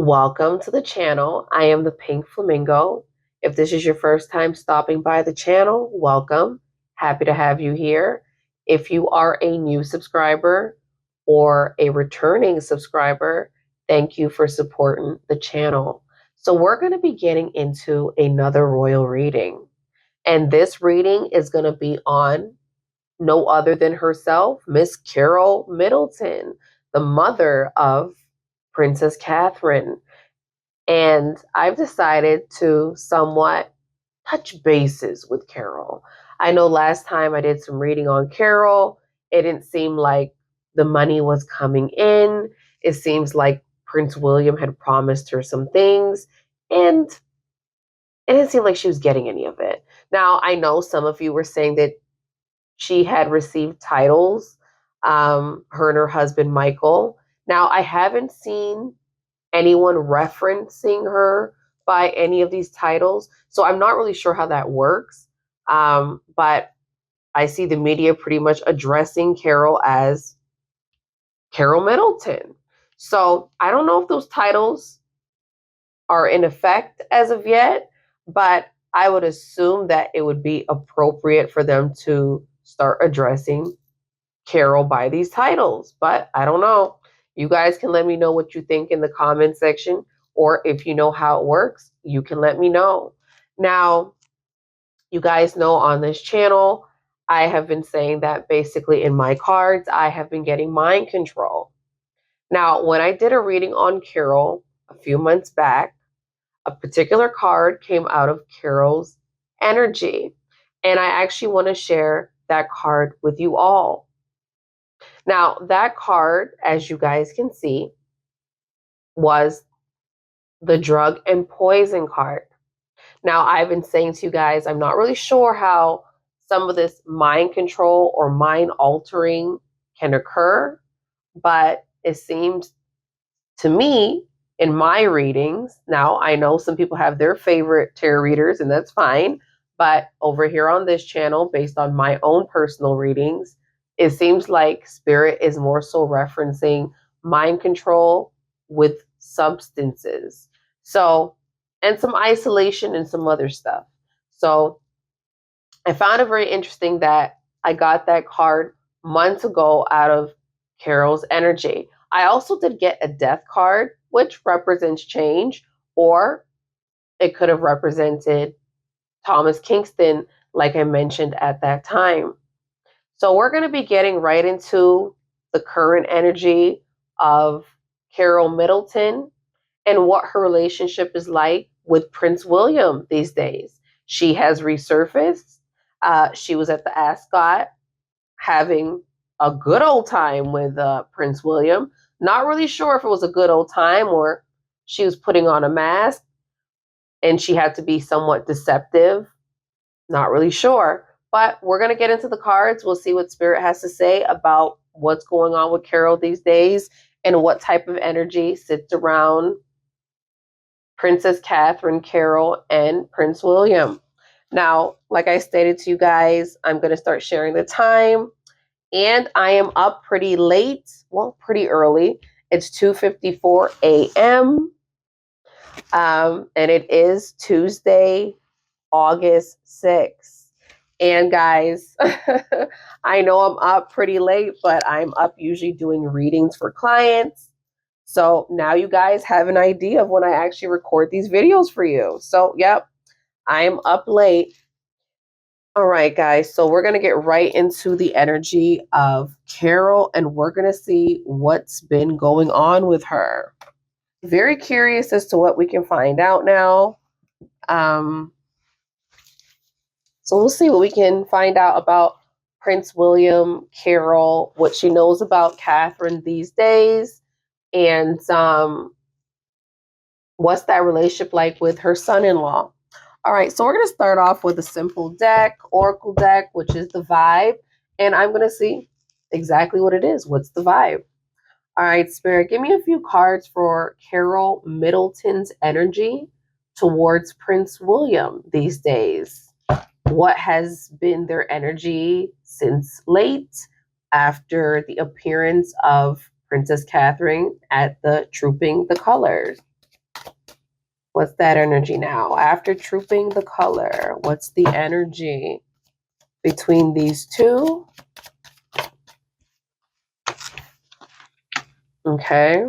Welcome to the channel. I am the Pink Flamingo. If this is your first time stopping by the channel, welcome. Happy to have you here. If you are a new subscriber or a returning subscriber, thank you for supporting the channel. So we're going to be getting into another royal reading. And this reading is going to be on no other than herself, Miss Carole Middleton, the mother of Princess Catherine. And I've decided to somewhat touch bases with Carole. I know last time I did some reading on Carole, it didn't seem like the money was coming in. It seems like Prince William had promised her some things, and it didn't seem like she was getting any of it. Now, I know some of you were saying that she had received titles, her and her husband, Michael. Now, I haven't seen anyone referencing her by any of these titles. So I'm not really sure how that works. But I see the media pretty much addressing Carole as Carole Middleton. So I don't know if those titles are in effect as of yet, but I would assume that it would be appropriate for them to start addressing Carole by these titles. But I don't know. You guys can let me know what you think in the comment section, or if you know how it works, you can let me know. Now, you guys know on this channel, I have been saying that basically in my cards, I have been getting mind control. Now, when I did a reading on Carole a few months back, a particular card came out of Carole's energy, and I actually want to share that card with you all. Now, that card, as you guys can see, was the drug and poison card. Now, I've been saying to you guys, I'm not really sure how some of this mind control or mind altering can occur, but it seems to me in my readings, now I know some people have their favorite tarot readers, and that's fine, but over here on this channel, based on my own personal readings, it seems like Spirit is more so referencing mind control with substances. So, and some isolation and some other stuff. So I found it very interesting that I got that card months ago out of Carole's energy. I also did get a death card, which represents change, or it could have represented Thomas Kingston, like I mentioned at that time. So we're going to be getting right into the current energy of Carole Middleton and what her relationship is like with Prince William these days. She has resurfaced. She was at the Ascot having a good old time with Prince William. Not really sure if it was a good old time or she was putting on a mask and she had to be somewhat deceptive. Not really sure. But we're going to get into the cards. We'll see what Spirit has to say about what's going on with Carole these days and what type of energy sits around Princess Catherine, Carole, and Prince William. Now, like I stated to you guys, I'm going to start sharing the time. And I am up pretty late. Well, pretty early. It's 2:54 a.m. And it is Tuesday, August 6th. And guys, I know I'm up pretty late, but I'm up usually doing readings for clients. So now you guys have an idea of when I actually record these videos for you. So, yep, I'm up late. All right, guys, so we're going to get right into the energy of Carole, and we're going to see what's been going on with her. Very curious as to what we can find out now. So we'll see what we can find out about Prince William, Carole, what she knows about Catherine these days, and what's that relationship like with her son-in-law. All right, so we're going to start off with a simple deck, Oracle deck, which is the vibe, and I'm going to see exactly what it is. What's the vibe? All right, Spirit, give me a few cards for Carole Middleton's energy towards Prince William these days. What has been their energy since late after the appearance of Princess Catherine at the Trooping the Colors? What's that energy now? After trooping the color, what's the energy between these two? Okay.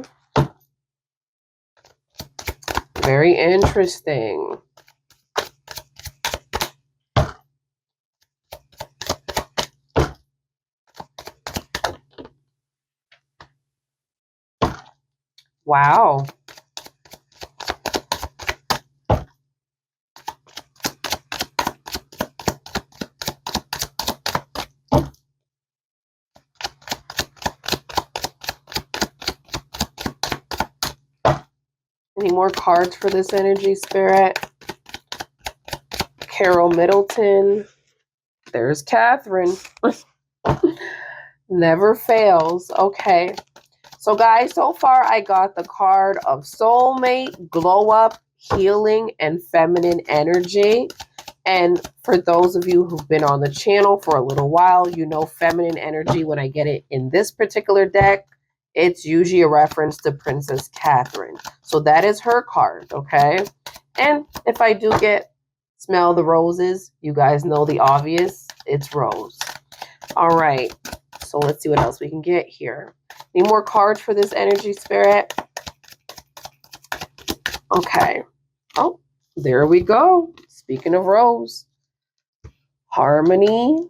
Very interesting. Wow. Any more cards for this energy, Spirit? Carole Middleton. There's Catherine. Never fails. Okay. So guys, so far I got the card of soulmate, glow up, healing, and feminine energy. And for those of you who've been on the channel for a little while, you know feminine energy, when I get it in this particular deck, it's usually a reference to Princess Catherine. So that is her card, okay? And if I do get smell the roses, you guys know the obvious, it's rose. All right, so let's see what else we can get here. Need more cards for this energy, Spirit? Okay. Oh, there we go. Speaking of rose. Harmony,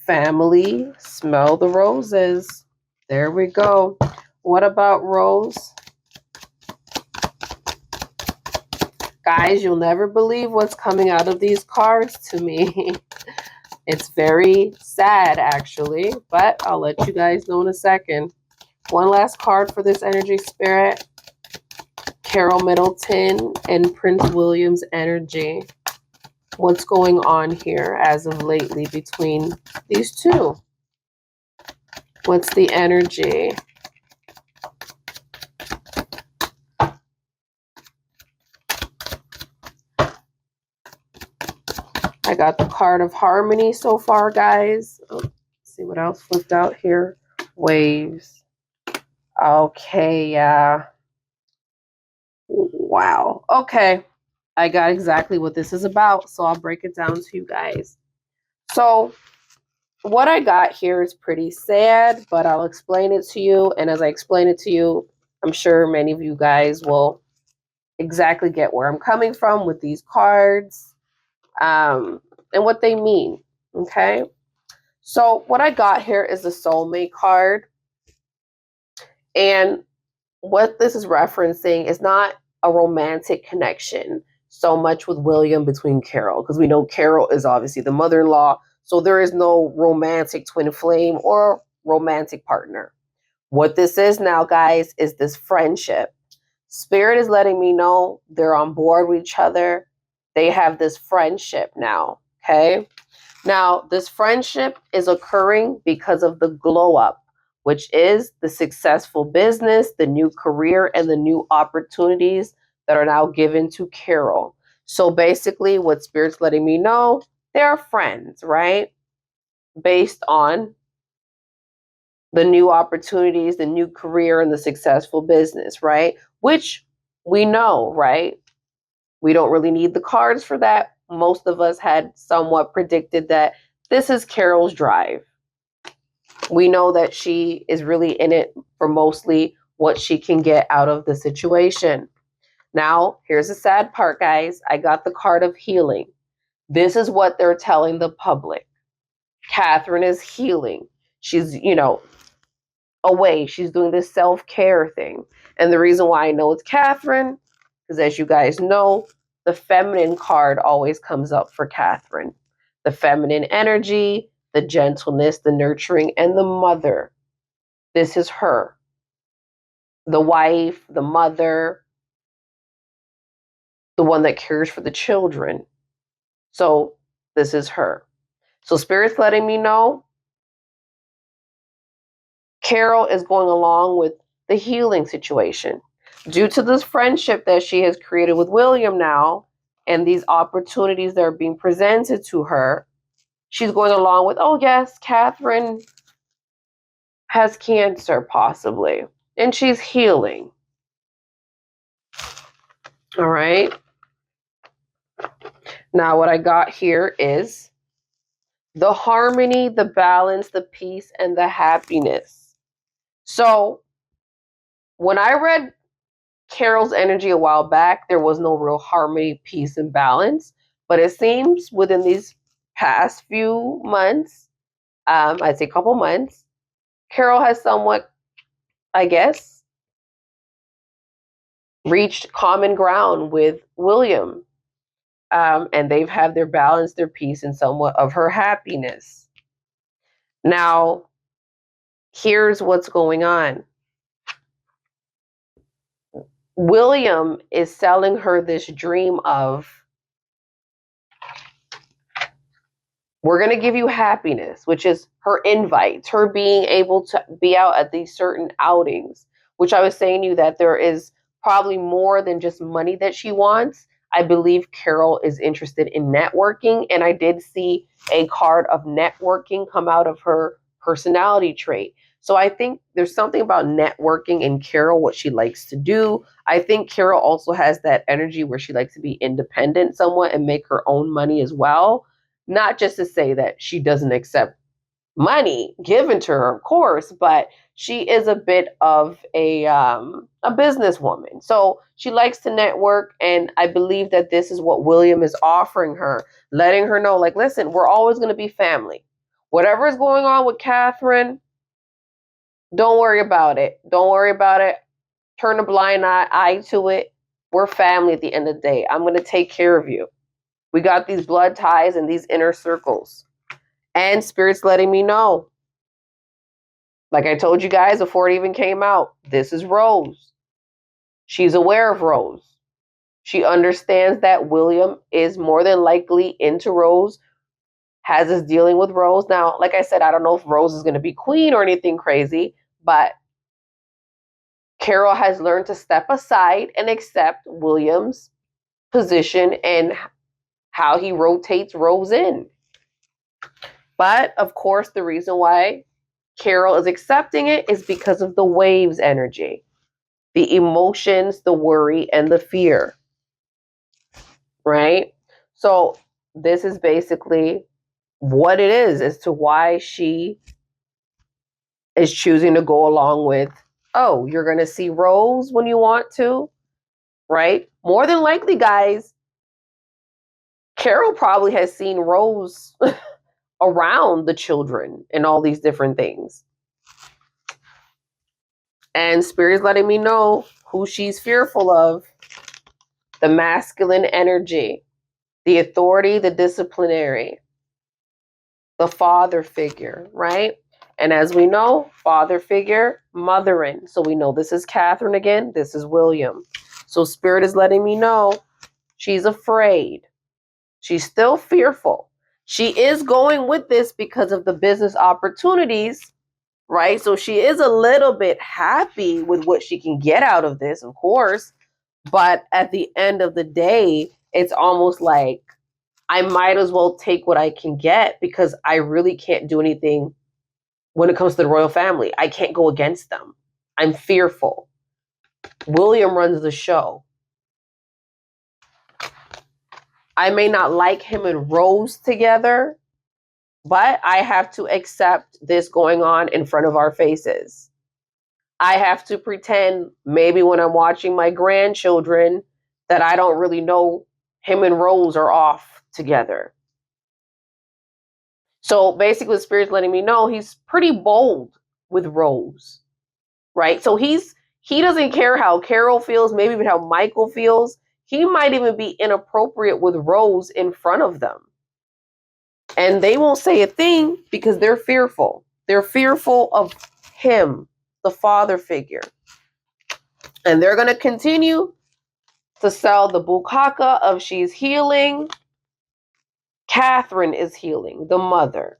family, smell the roses. There we go. What about rose? Guys, you'll never believe what's coming out of these cards to me. It's very sad, actually, but I'll let you guys know in a second. One last card for this energy, Spirit. Carole Middleton and Prince William's energy. What's going on here as of lately between these two? What's the energy? I got the card of harmony so far, guys. Oh, let's see what else flipped out here. Waves. Okay, yeah. Wow. Okay. I got exactly what this is about, so I'll break it down to you guys. So what I got here is pretty sad, but I'll explain it to you. And as I explain it to you, I'm sure many of you guys will exactly get where I'm coming from with these cards and what they mean. Okay. So what I got here is the soulmate card. And what this is referencing is not a romantic connection so much with William between Carole, because we know Carole is obviously the mother-in-law, so there is no romantic twin flame or romantic partner. What this is now, guys, is this friendship. Spirit is letting me know they're on board with each other. They have this friendship now, okay? Now, this friendship is occurring because of the glow up, which is the successful business, the new career, and the new opportunities that are now given to Carole. So basically, what Spirit's letting me know, they're friends, right? Based on the new opportunities, the new career, and the successful business, right? Which we know, right? We don't really need the cards for that. Most of us had somewhat predicted that this is Carole's drive. We know that she is really in it for mostly what she can get out of the situation. Now, here's the sad part, guys. I got the card of healing. This is what they're telling the public. Catherine is healing. She's, away. She's doing this self-care thing. And the reason why I know it's Catherine, because as you guys know, the feminine card always comes up for Catherine. The feminine energy, the gentleness, the nurturing, and the mother. This is her. The wife, the mother, the one that cares for the children. So this is her. So Spirit's letting me know Carole is going along with the healing situation. Due to this friendship that she has created with William now, and these opportunities that are being presented to her, she's going along with, oh yes, Catherine has cancer possibly, and she's healing. All right. Now, what I got here is the harmony, the balance, the peace, and the happiness. So, when I read Carol's energy a while back, there was no real harmony, peace, and balance. But it seems within these past few months, I'd say a couple months, Carol has somewhat, I guess, reached common ground with William. And they've had their balance, their peace, and somewhat of her happiness. Now, here's what's going on. William is selling her this dream of, we're going to give you happiness, which is her invites, her being able to be out at these certain outings, which I was saying to you that there is probably more than just money that she wants. I believe Carol is interested in networking, and I did see a card of networking come out of her personality trait. So I think there's something about networking in Carol, what she likes to do. I think Carol also has that energy where she likes to be independent somewhat and make her own money as well. Not just to say that she doesn't accept money given to her, of course, but she is a bit of a businesswoman. So she likes to network, and I believe that this is what William is offering her, letting her know, like, listen, we're always going to be family. Whatever is going on with Catherine, don't worry about it. Don't worry about it. Turn a blind eye to it. We're family at the end of the day. I'm going to take care of you. We got these blood ties and these inner circles. And Spirit's letting me know. Like I told you guys before it even came out, this is Rose. She's aware of Rose. She understands that William is more than likely into Rose, has us dealing with Rose. Now, like I said, I don't know if Rose is going to be queen or anything crazy, but Carol has learned to step aside and accept William's position and how he rotates Rose in. But of course, the reason why Carol is accepting it is because of the waves energy, the emotions, the worry, and the fear, right? So this is basically what it is as to why she is choosing to go along with, oh, you're going to see Rose when you want to, right? More than likely, guys, Carol probably has seen Rose around the children and all these different things. And Spirit's letting me know who she's fearful of. The masculine energy, the authority, the disciplinary, the father figure, right? And as we know, father figure, mothering. So we know this is Catherine again, this is William. So Spirit is letting me know she's afraid. She's still fearful. She is going with this because of the business opportunities, right? So she is a little bit happy with what she can get out of this, of course. But at the end of the day, it's almost like I might as well take what I can get because I really can't do anything when it comes to the royal family. I can't go against them. I'm fearful. William runs the show. I may not like him and Rose together, but I have to accept this going on in front of our faces. I have to pretend maybe when I'm watching my grandchildren that I don't really know him and Rose are off together. So basically, Spirit's letting me know he's pretty bold with Rose, right? So he doesn't care how Carol feels, maybe even how Michael feels. He might even be inappropriate with Rose in front of them. And they won't say a thing because they're fearful. They're fearful of him, the father figure. And they're going to continue to sell the bukaka of she's healing. Catherine is healing, the mother.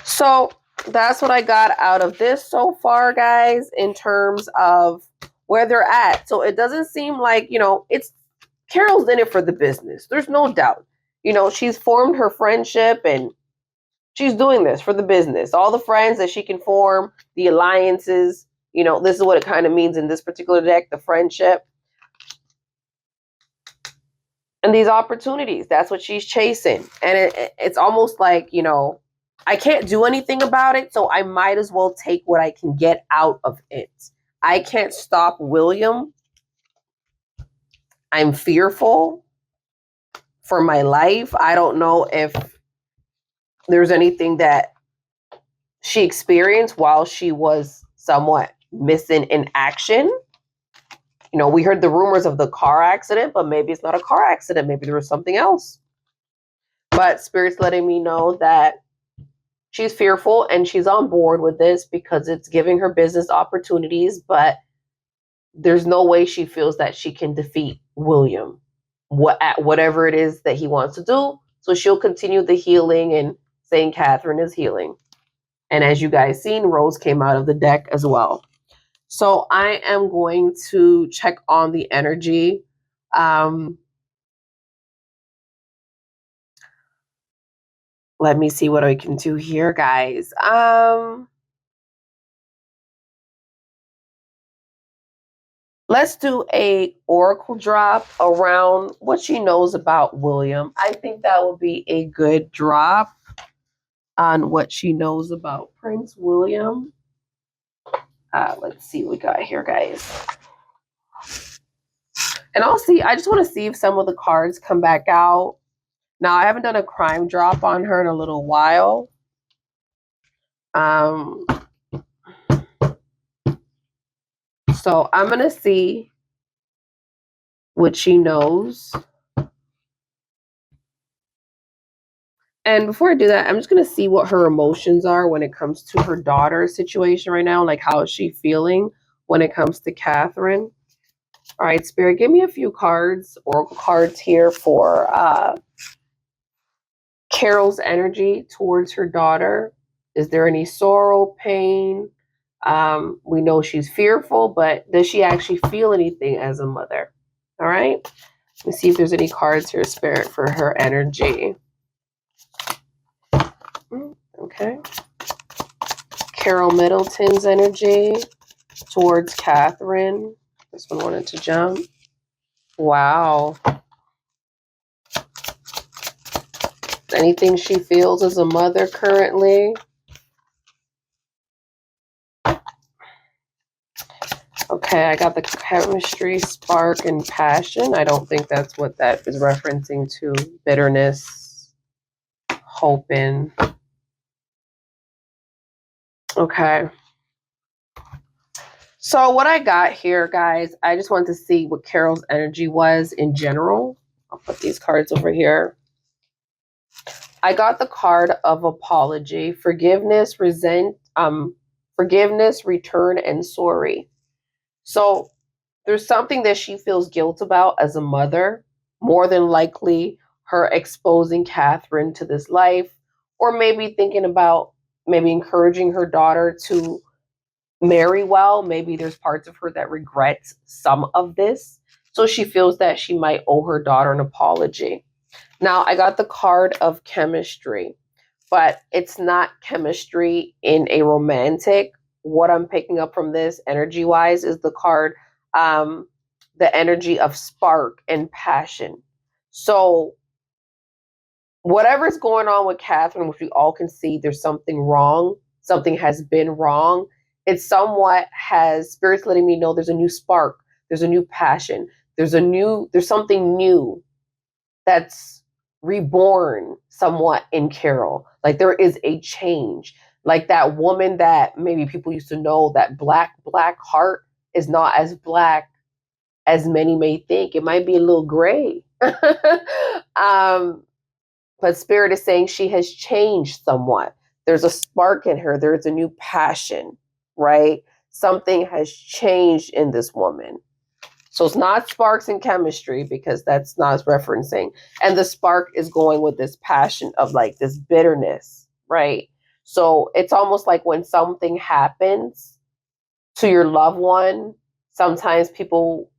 So that's what I got out of this so far, guys, in terms of where they're at. So it doesn't seem like, it's Carol's in it for the business. There's no doubt. She's formed her friendship and she's doing this for the business. All the friends that she can form, the alliances, this is what it kind of means in this particular deck, the friendship. And these opportunities, that's what she's chasing. And it's almost like, I can't do anything about it, so I might as well take what I can get out of it. I can't stop William. I'm fearful for my life. I don't know if there's anything that she experienced while she was somewhat missing in action. We heard the rumors of the car accident, but maybe it's not a car accident. Maybe there was something else. But Spirit's letting me know that she's fearful and she's on board with this because it's giving her business opportunities, but there's no way she feels that she can defeat William at whatever it is that he wants to do. So she'll continue the healing, and St. Catherine is healing. And as you guys seen, Rose came out of the deck as well. So I am going to check on the energy. Let me see what I can do here, guys. Let's do a oracle drop around what she knows about William. I think that would be a good drop on what she knows about Prince William. Let's see what we got here, guys. And I just want to see if some of the cards come back out. Now, I haven't done a crime drop on her in a little while. So I'm going to see what she knows. And before I do that, I'm just going to see what her emotions are when it comes to her daughter's situation right now. Like, how is she feeling when it comes to Catherine? All right, Spirit, give me a few cards, oracle cards here for Carole's energy towards her daughter. Is there any sorrow, pain? We know she's fearful, but does she actually feel anything as a mother? All right. Let's see if there's any cards here, Spirit, for her energy. Okay. Carole Middleton's energy towards Catherine. This one wanted to jump. Wow. Anything she feels as a mother currently. Okay, I got the chemistry, spark, and passion. I don't think that's what that is referencing to. Bitterness, hoping. Okay. So what I got here, guys, I just wanted to see what Carole's energy was in general. I'll put these cards over here. I got the card of apology, forgiveness, forgiveness, return, and sorry. So there's something that she feels guilt about as a mother, more than likely her exposing Catherine to this life, or maybe thinking about maybe encouraging her daughter to marry well. Maybe there's parts of her that regrets some of this. So she feels that she might owe her daughter an apology. Now, I got the card of chemistry, but it's not chemistry in a romantic. What I'm picking up from this energy-wise is the card, the energy of spark and passion. So whatever's going on with Catherine, which we all can see there's something wrong, something has been wrong. It somewhat has, Spirit's letting me know there's a new spark, there's a new passion, there's something new that's reborn somewhat in Carole. Like there is a change. Like that woman that maybe people used to know, that black heart is not as black as many may think. It might be a little gray. But Spirit is saying she has changed somewhat. There's a spark in her. There's a new passion, right? Something has changed in this woman. So it's not sparks in chemistry, because that's not referencing. And the spark is going with this passion of like this bitterness, right? So it's almost like when something happens to your loved one, sometimes people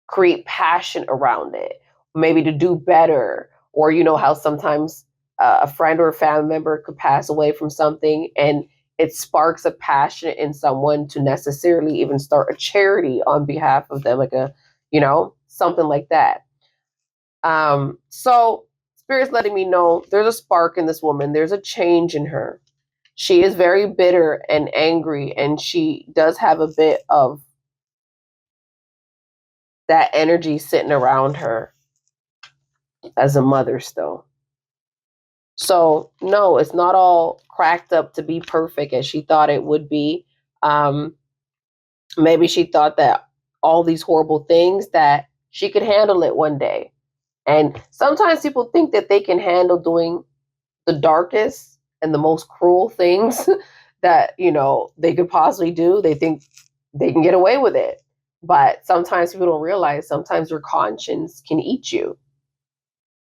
create passion around it, maybe to do better. Or you know how sometimes a friend or a family member could pass away from something, and it sparks a passion in someone to necessarily even start a charity on behalf of them, like something like that. So Spirit's letting me know there's a spark in this woman. There's a change in her. She is very bitter and angry, and she does have a bit of that energy sitting around her as a mother still. So no, it's not all cracked up to be perfect as she thought it would be. Maybe she thought that all these horrible things that she could handle it one day. And sometimes people think that they can handle doing the darkest and the most cruel things that, you know, they could possibly do. They think they can get away with it. But sometimes people don't realize sometimes your conscience can eat you,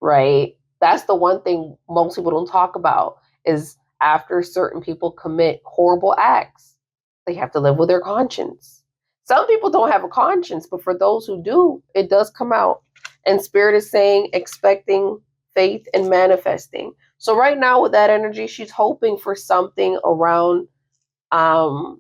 right? That's the one thing most people don't talk about is after certain people commit horrible acts, they have to live with their conscience. Some people don't have a conscience, but for those who do, it does come out. And Spirit is saying, expecting faith and manifesting. So right now with that energy, she's hoping for something around her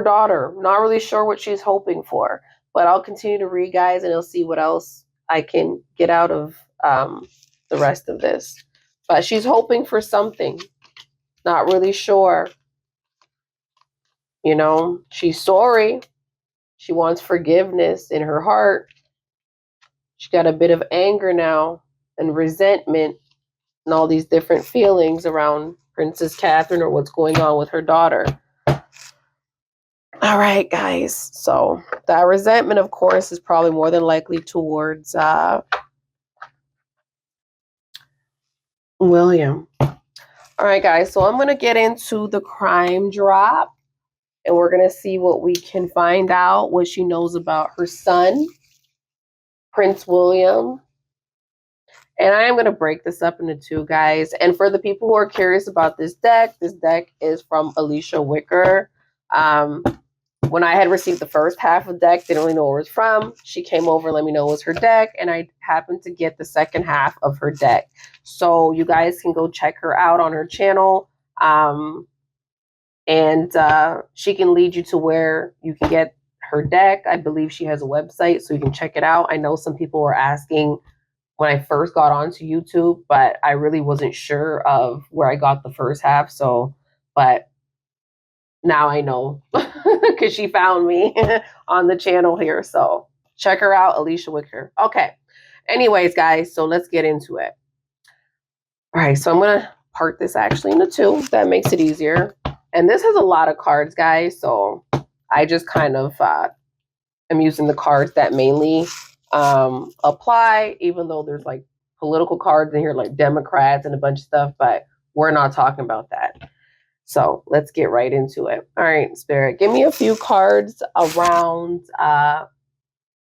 daughter. Not really sure what she's hoping for, but I'll continue to read, guys, and I'll see what else I can get out of the rest of this. But she's hoping for something. Not really sure. You know, she's sorry. She wants forgiveness in her heart. She's got a bit of anger now and resentment and all these different feelings around Princess Catherine or what's going on with her daughter. All right, guys. So that resentment, of course, is probably more than likely towards William. All right, guys. So I'm going to get into the crime drop. And we're going to see what we can find out, what she knows about her son, Prince William. And I am going to break this up into two, guys. And for the people who are curious about this deck is from Alicia Wicker. When I had received the first half of the deck, didn't really know where it was from. She came over and let me know it was her deck, and I happened to get the second half of her deck. So you guys can go check her out on her channel. And she can lead you to where you can get her deck. I believe she has a website, so you can check it out. I know some people were asking when I first got onto YouTube, but I really wasn't sure of where I got the first half. So, but now I know because she found me on the channel here. So check her out, Alicia Wicker. Okay. Anyways, guys, so let's get into it. All right, so I'm going to part this actually into two. That makes it easier. And this has a lot of cards, guys. So I just kind of am using the cards that mainly apply, even though there's like political cards in here, like Democrats and a bunch of stuff, but we're not talking about that. So let's get right into it. All right, Spirit, give me a few cards around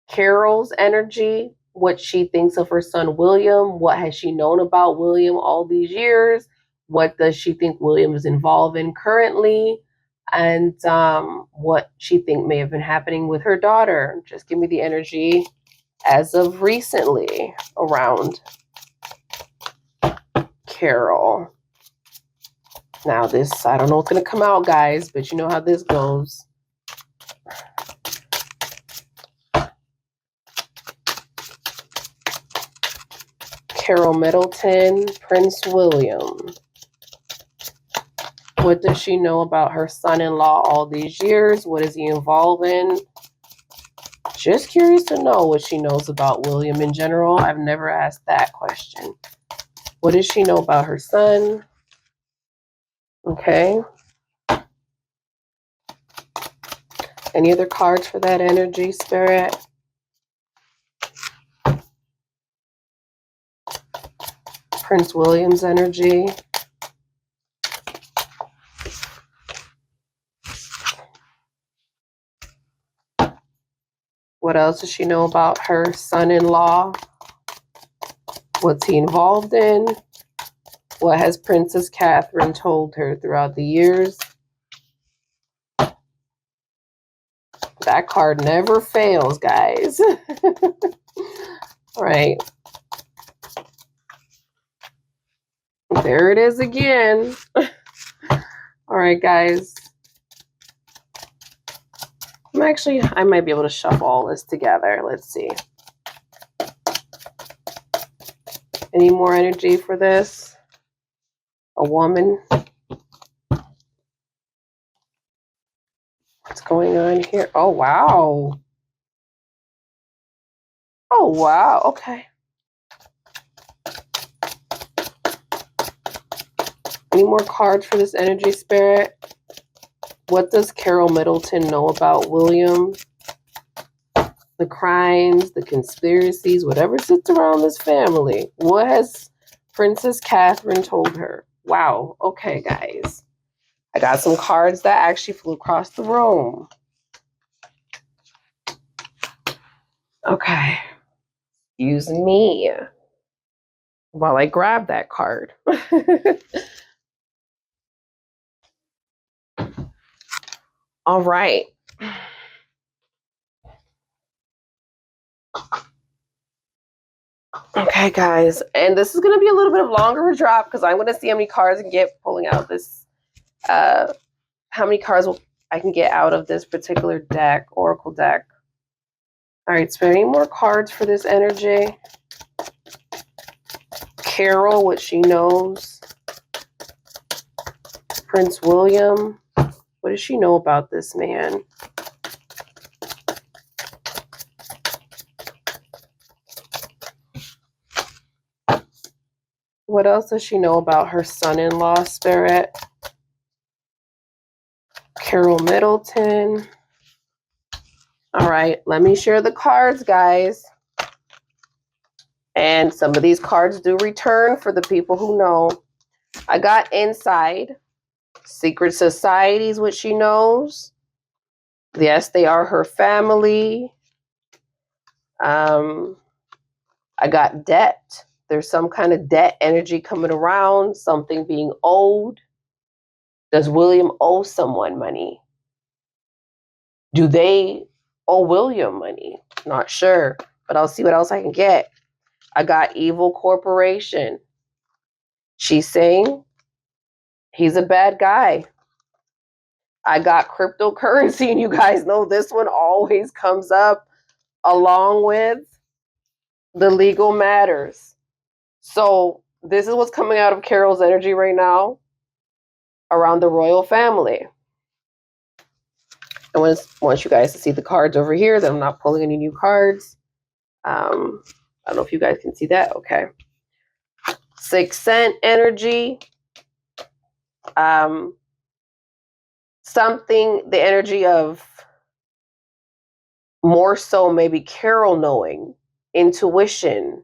Carol's energy, what she thinks of her son, William. What has she known about William all these years? What does she think William is involved in currently? And what she think may have been happening with her daughter. Just give me the energy as of recently around Carol. Now this, I don't know what's going to come out, guys, but you know how this goes. Carole Middleton, Prince William. What does she know about her son-in-law all these years? What is he involved in? Just curious to know what she knows about William in general. I've never asked that question. What does she know about her son? Okay. Any other cards for that energy, Spirit? Prince William's energy. What else does she know about her son-in-law? What's he involved in? What has Princess Catherine told her throughout the years? That card never fails, guys. All right. There it is again. All right, guys. I might be able to shuffle all this together. Let's see. Any more energy for this? A woman. What's going on here? Oh, wow. Oh, wow. Okay. Any more cards for this energy, Spirit? What does Carole Middleton know about William? The crimes, the conspiracies, whatever sits around this family. What has Princess Catherine told her? Wow. Okay, guys. I got some cards that actually flew across the room. Okay. Use me while I grab that card. All right. Okay, guys. And this is going to be a little bit of longer drop because I'm going to see how many cards I can get pulling out this. How many cards I can get out of this particular deck, Oracle deck. All right, so any more cards for this energy? Carole, what she knows. Prince William. What does she know about this man? What else does she know about her son-in-law, Spirit? Carole Middleton. All right, let me share the cards, guys. And some of these cards do return for the people who know. I got Inside. Secret Societies, which she knows. Yes, they are her family. I got Debt. There's some kind of debt energy coming around, something being owed. Does William owe someone money? Do they owe William money? Not sure, but I'll see what else I can get. I got Evil Corporation. She's saying he's a bad guy. I got cryptocurrency, and you guys know this one always comes up along with the legal matters. So this is what's coming out of Carole's energy right now around the royal family. And once you guys see the cards over here, then I'm not pulling any new cards. I don't know if you guys can see that. Okay. Sixth Sense energy. Something, the energy of more so maybe Carole knowing, intuition,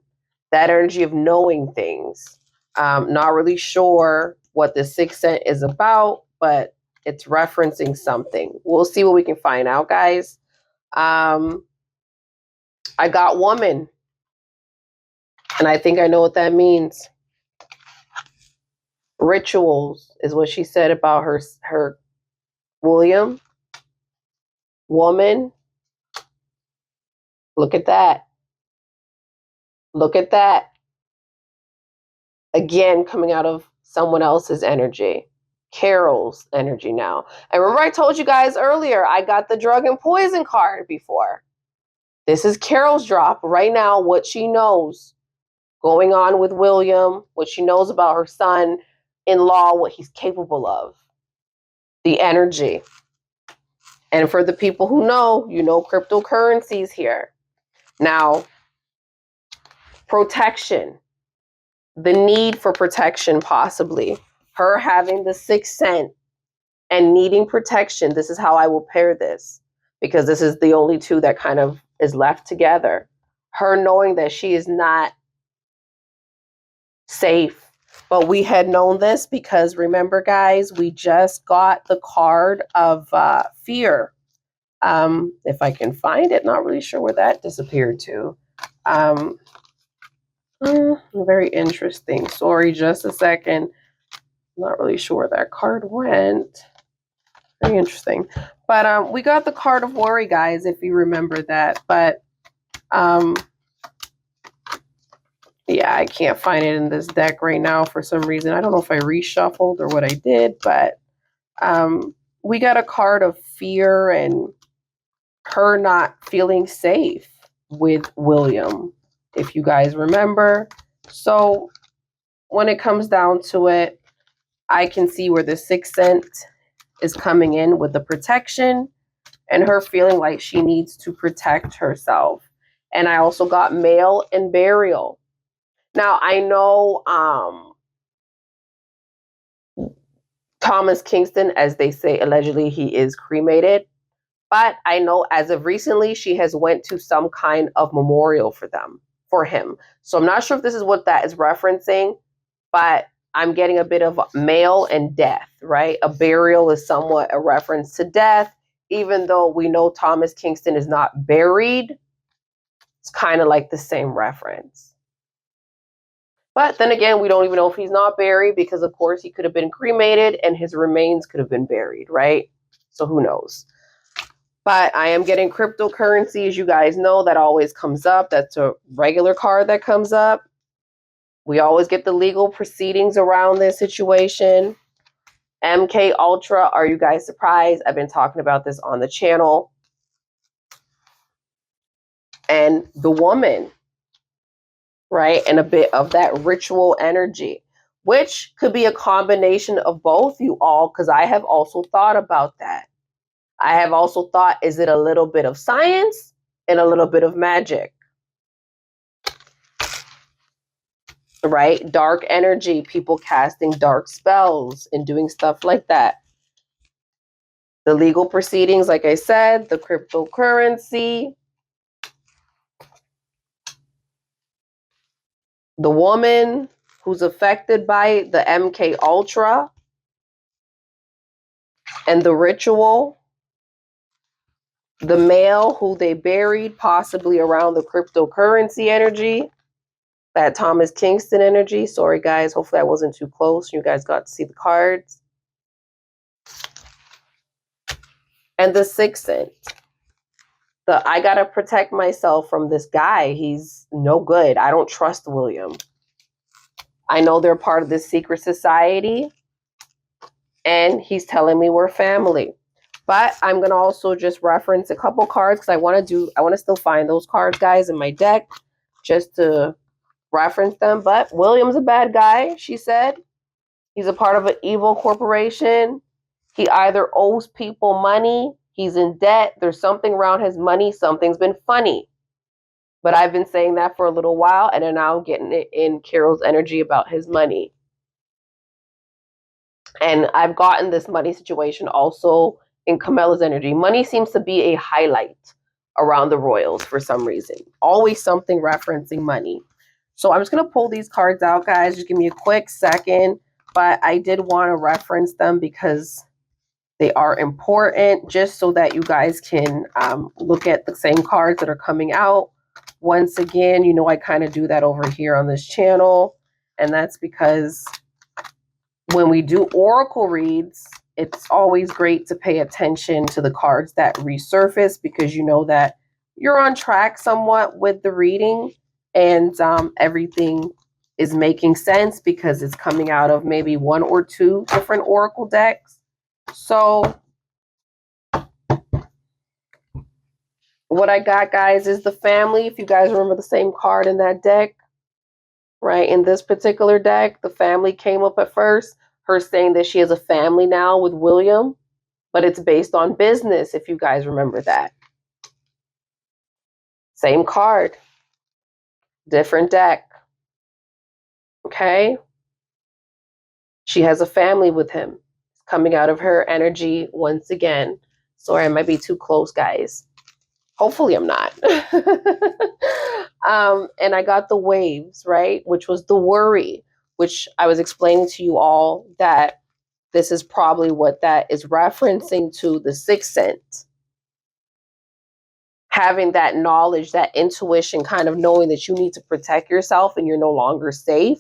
that energy of knowing things. Not really sure what the Sixth Sense is about, but it's referencing something. We'll see what we can find out, guys. I got Woman, and I think I know what that means. Rituals is what she said about her William. Woman. Look at that. Look at that. Again, coming out of someone else's energy. Carole's energy now. And remember I told you guys earlier, I got the Drug and Poison card before. This is Carole's drop right now, what she knows going on with William, what she knows about her son-in-law, what he's capable of. The energy. And for the people who know, you know cryptocurrencies here. Now, protection. The need for protection, possibly. Her having the Sixth Sense and needing protection. This is how I will pair this, because this is the only two that kind of is left together. Her knowing that she is not safe. But we had known this because, remember, guys, we just got the card of fear. If I can find it, not really sure where that disappeared to. Very interesting. Sorry, just a second. Not really sure where that card went. Very interesting. But we got the card of worry, guys, if you remember that. But yeah, I can't find it in this deck right now for some reason. I don't know if I reshuffled or what I did, but we got a card of fear and her not feeling safe with William. If you guys remember, So when it comes down to it, I can see where the sixth sense is coming in with the protection and her feeling like she needs to protect herself. And I also got mail and burial. Now I know Thomas Kingston, as they say, allegedly he is cremated. But I know as of recently, she has went to some kind of memorial for him. So I'm not sure if this is what that is referencing, but I'm getting a bit of mail and death, right? A burial is somewhat a reference to death, even though we know Thomas Kingston is not buried. It's kind of like the same reference. But then again, we don't even know if he's not buried because, of course, he could have been cremated and his remains could have been buried, right? So who knows? But I am getting cryptocurrency, as you guys know, that always comes up. That's a regular card that comes up. We always get the legal proceedings around this situation. MK Ultra, are you guys surprised? I've been talking about this on the channel. And the woman, right? And a bit of that ritual energy, which could be a combination of both, you all, because I have also thought about that. I have also thought, is it a little bit of science and a little bit of magic? Right? Dark energy, people casting dark spells and doing stuff like that. The legal proceedings, like I said, the cryptocurrency, the woman who's affected by the MK Ultra, and the ritual, the male who they buried possibly around the cryptocurrency energy, that Thomas Kingston energy. Sorry, guys. Hopefully I wasn't too close. You guys got to see the cards. And the sixth sense. I got to protect myself from this guy. He's no good. I don't trust William. I know they're part of this secret society. And he's telling me we're family. But I'm going to also just reference a couple cards because I want to still find those cards, guys, in my deck just to reference them. But William's a bad guy, she said. He's a part of an evil corporation. He either owes people money, he's in debt, there's something around his money, something's been funny. But I've been saying that for a little while, and then now I'm getting it in Carol's energy about his money. And I've gotten this money situation also in Camilla's energy. Money seems to be a highlight around the royals for some reason. Always something referencing money. So I'm just going to pull these cards out, guys. Just give me a quick second. But I did want to reference them because they are important just so that you guys can look at the same cards that are coming out. Once again, you know I kind of do that over here on this channel. And that's because when we do oracle reads, it's always great to pay attention to the cards that resurface because you know that you're on track somewhat with the reading and everything is making sense because it's coming out of maybe one or two different oracle decks. So what I got, guys, is the family. If you guys remember the same card in that deck, right? In this particular deck, the family came up at first. Her saying that she has a family now with William, but it's based on business, if you guys remember that. Same card, different deck. Okay? She has a family with him. It's coming out of her energy once again. Sorry, I might be too close, guys. Hopefully I'm not. And I got the waves, right? Which was the worry, which I was explaining to you all that this is probably what that is referencing to the sixth sense. Having that knowledge, that intuition, kind of knowing that you need to protect yourself and you're no longer safe.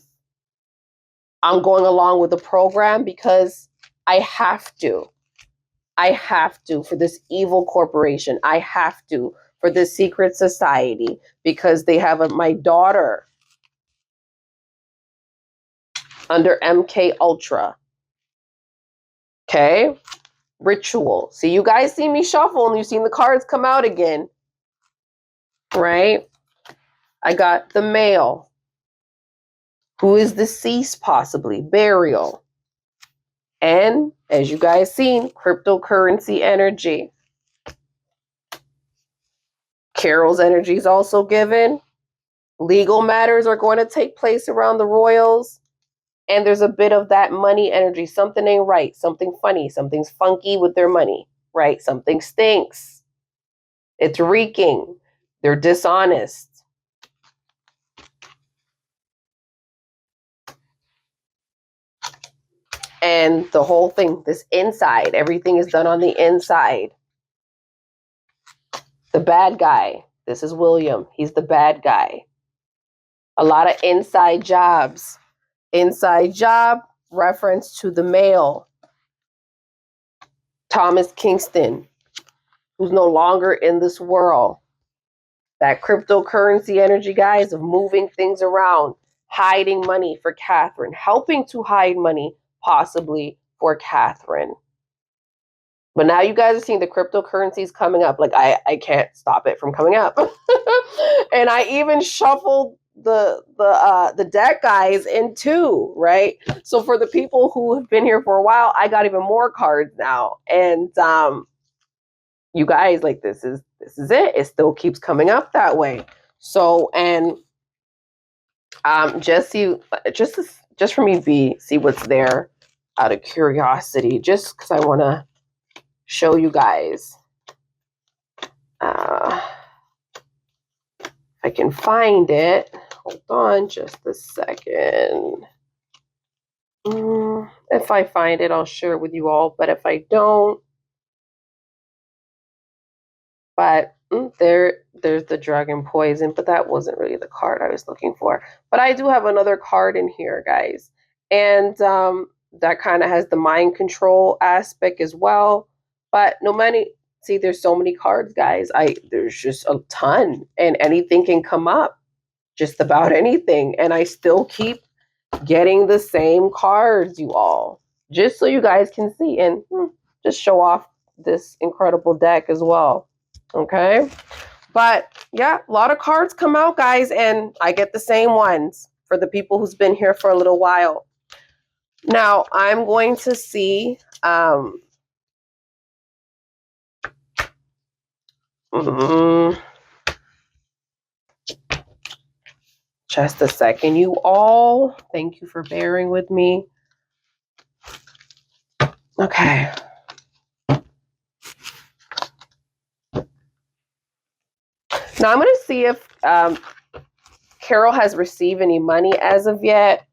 I'm going along with the program because I have to. I have to for this evil corporation. I have to for this secret society because they have my daughter under MK Ultra. Okay? Ritual. See, you guys see me shuffle and you've seen the cards come out again. Right? I got the male. who is deceased, possibly, burial. And as you guys seen, cryptocurrency energy. Carol's energy is also given. Legal matters are going to take place around the royals. And there's a bit of that money energy. Something ain't right. Something funny. Something's funky with their money, right? Something stinks. It's reeking. They're dishonest. And the whole thing, this inside, everything is done on the inside. The bad guy. This is William. He's the bad guy. A lot of inside jobs. Inside job, reference to the male. Thomas Kingston, who's no longer in this world. That cryptocurrency energy, guys, of moving things around, hiding money for Catherine, helping to hide money, possibly for Catherine. But now you guys are seeing the cryptocurrencies coming up. Like, I can't stop it from coming up. And I even shuffled the deck, guys, in two, right? So for the people who have been here for a while, I got even more cards now. And you guys, like, this is it. It still keeps coming up that way. So, and just for me, see what's there out of curiosity, just because I want to show you guys. If I can find it. Hold on just a second. If I find it, I'll share it with you all. But if I don't, there's the dragon poison, but that wasn't really the card I was looking for. But I do have another card in here, guys. And that kind of has the mind control aspect as well. But see, there's so many cards, guys. There's just a ton, and anything can come up, just about anything. And I still keep getting the same cards, you all, just so you guys can see and just show off this incredible deck as well. Okay. But yeah, a lot of cards come out, guys, and I get the same ones for the people who's been here for a little while. Now I'm going to see just a second, you all. Thank you for bearing with me. Okay. Now I'm going to see if Carol has received any money as of yet.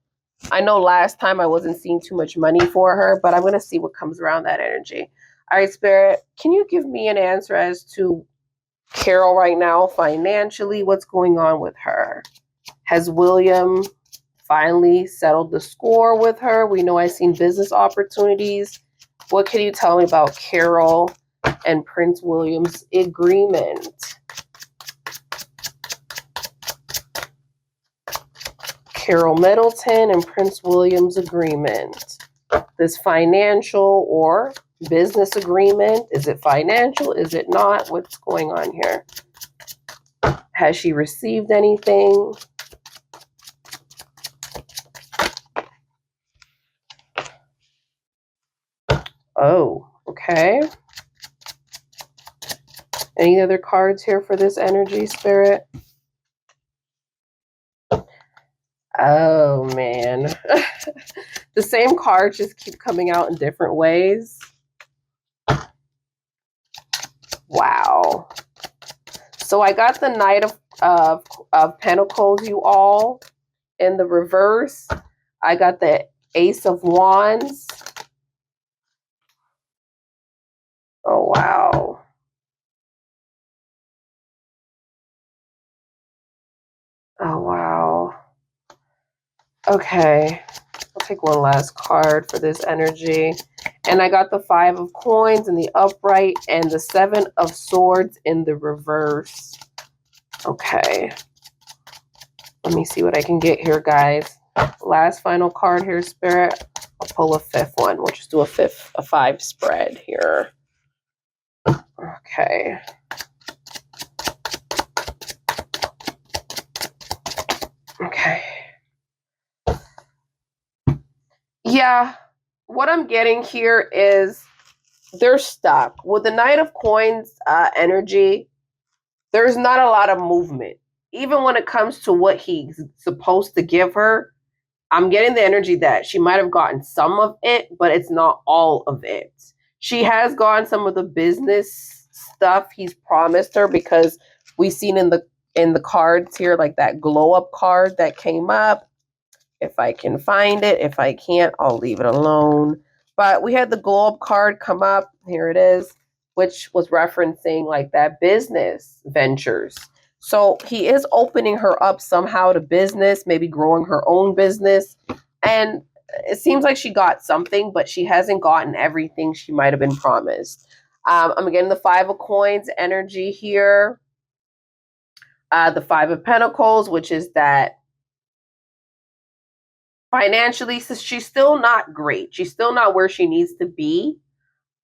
I know last time I wasn't seeing too much money for her, but I'm going to see what comes around that energy. All right, Spirit, can you give me an answer as to Carol right now financially? What's going on with her? Has William finally settled the score with her? We know I've seen business opportunities. What can you tell me about Carol and Prince William's agreement? Carole Middleton and Prince William's agreement. This financial or business agreement, is it financial? Is it not? What's going on here? Has she received anything? Oh, okay. Any other cards here for this energy, Spirit? Oh, man. The same cards just keep coming out in different ways. Wow. So I got the Knight of Pentacles, you all, in the reverse. I got the Ace of Wands. Oh, wow. Oh, wow. Okay. I'll take one last card for this energy. And I got the 5 of Coins in the upright and the 7 of Swords in the reverse. Okay. Let me see what I can get here, guys. Last final card here, Spirit. I'll pull a 5th one. We'll just do a 5 spread here. Okay. Okay. Yeah, what I'm getting here is they're stuck. With the Knight of Coins energy, there's not a lot of movement. Even when it comes to what he's supposed to give her, I'm getting the energy that she might have gotten some of it, but it's not all of it. She has gotten some of the business stuff he's promised her, because we've seen in the cards here, like that glow up card that came up. If I can find it. If I can't, I'll leave it alone. But we had the glow up card come up. Here it is, which was referencing like that business ventures. So he is opening her up somehow to business, maybe growing her own business. And it seems like she got something, but she hasn't gotten everything she might have been promised. I'm getting the Five of Coins energy here. The Five of Pentacles, which is that financially, so she's still not great. She's still not where she needs to be.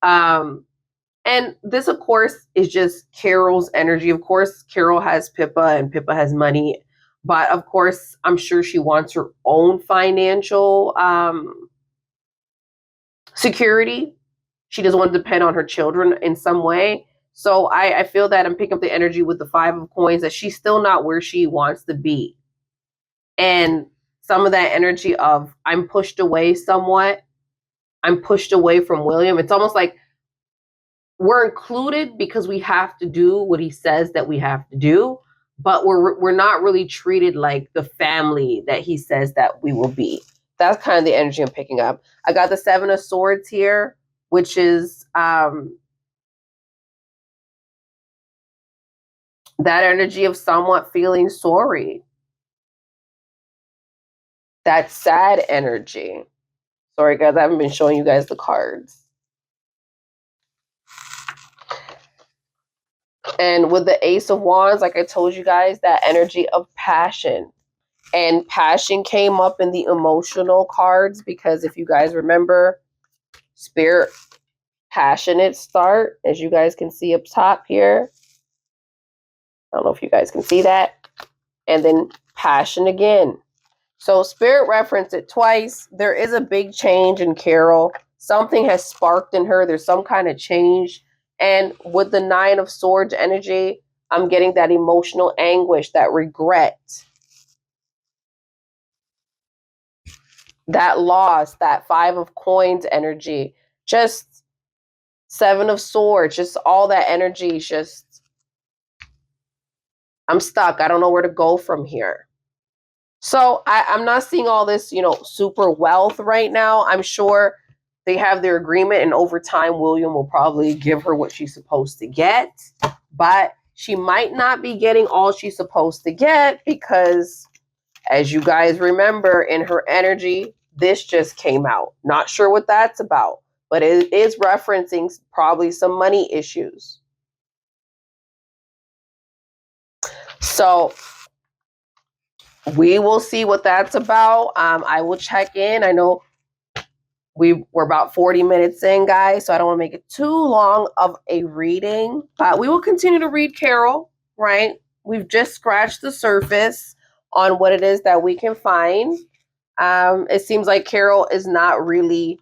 And this, of course, is just Carole's energy. Of course, Carole has Pippa and Pippa has money. But of course, I'm sure she wants her own financial security. She doesn't want to depend on her children in some way. So I feel that I'm picking up the energy with the Five of Coins, that she's still not where she wants to be. And some of that energy of I'm pushed away somewhat. I'm pushed away from William. It's almost like we're included because we have to do what he says that we have to do, but we're not really treated like the family that he says that we will be. That's kind of the energy I'm picking up. I got the Seven of Swords here, which is that energy of somewhat feeling sorry. That sad energy. Sorry, guys, I haven't been showing you guys the cards. And with the Ace of Wands, like I told you guys, that energy of passion. And passion came up in the emotional cards because if you guys remember, Spirit, passionate start, as you guys can see up top here. I don't know if you guys can see that. And then passion again. So Spirit referenced it twice. There is a big change in Carole. Something has sparked in her. There's some kind of change. And with the Nine of Swords energy, I'm getting that emotional anguish, that regret, that loss, that Five of Coins energy, just Seven of Swords, just all that energy. Just, I'm stuck. I don't know where to go from here. So I'm not seeing all this, super wealth right now. I'm sure they have their agreement, and over time, William will probably give her what she's supposed to get. But she might not be getting all she's supposed to get because, as you guys remember, in her energy, this just came out. Not sure what that's about, but it is referencing probably some money issues. So we will see what that's about. I will check in. I know we're about 40 minutes in, guys, so I don't want to make it too long of a reading. We will continue to read Carole, right? We've just scratched the surface on what it is that we can find. It seems like Carole is not really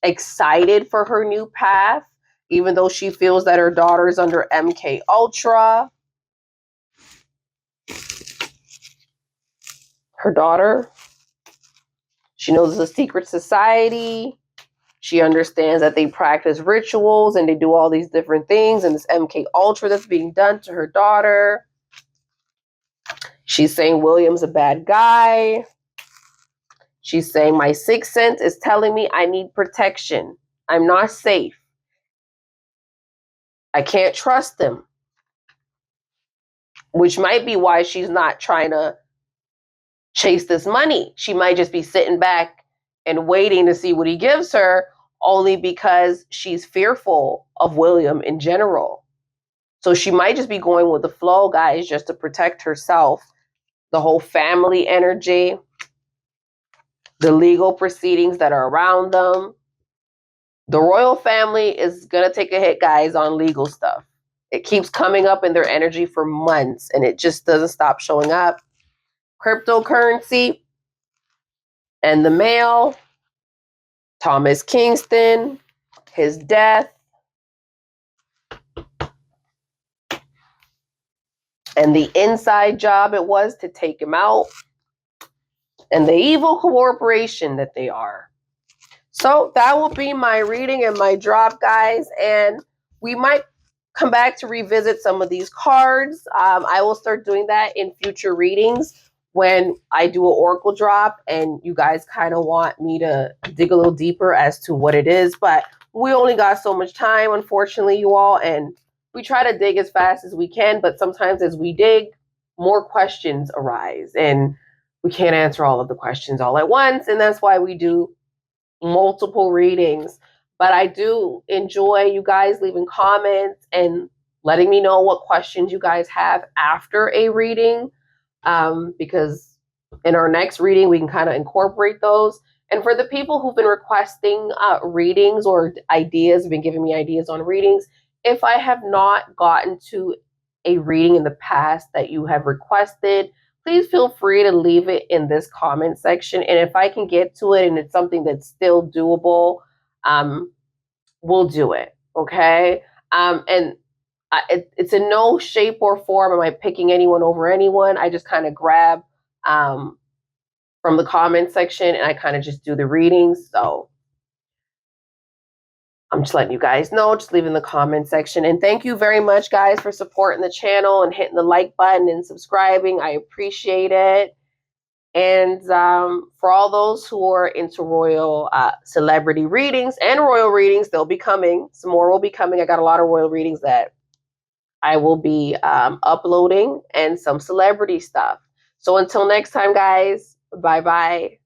excited for her new path, even though she feels that her daughter is under MK Ultra. Her daughter, she knows it's a secret society. She understands that they practice rituals and they do all these different things, and this MK Ultra that's being done to her daughter. She's saying William's a bad guy. She's saying my sixth sense is telling me I need protection. I'm not safe. I can't trust him. Which might be why she's not trying to chase this money. She might just be sitting back and waiting to see what he gives her, only because she's fearful of William in general. So she might just be going with the flow, guys, just to protect herself. The whole family energy, the legal proceedings that are around them. The royal family is going to take a hit, guys, on legal stuff. It keeps coming up in their energy for months, and it just doesn't stop showing up. Cryptocurrency and the mail. Thomas Kingston, his death, and the inside job it was to take him out, and the evil corporation that they are. So that will be my reading and my drop, guys. And we might come back to revisit some of these cards. I will start doing that in future readings when I do an oracle drop and you guys kind of want me to dig a little deeper as to what it is. But we only got so much time, unfortunately, you all. And we try to dig as fast as we can. But sometimes as we dig, more questions arise. And we can't answer all of the questions all at once. And that's why we do multiple readings. But I do enjoy you guys leaving comments and letting me know what questions you guys have after a reading, because in our next reading we can kind of incorporate those. And for the people who've been requesting readings or ideas, been giving me ideas on readings, if I have not gotten to a reading in the past that you have requested, please feel free to leave it in this comment section. And if I can get to it and it's something that's still doable, we'll do it. Okay. And it's in no shape or form am I picking anyone over anyone. I just kind of grab from the comment section and I kind of just do the readings. So I'm just letting you guys know, just leave in the comment section. And thank you very much, guys, for supporting the channel and hitting the like button and subscribing. I appreciate it. And for all those who are into royal celebrity readings and royal readings, they'll be coming. Some more will be coming. I got a lot of royal readings that I will be uploading and some celebrity stuff. So until next time, guys, bye-bye.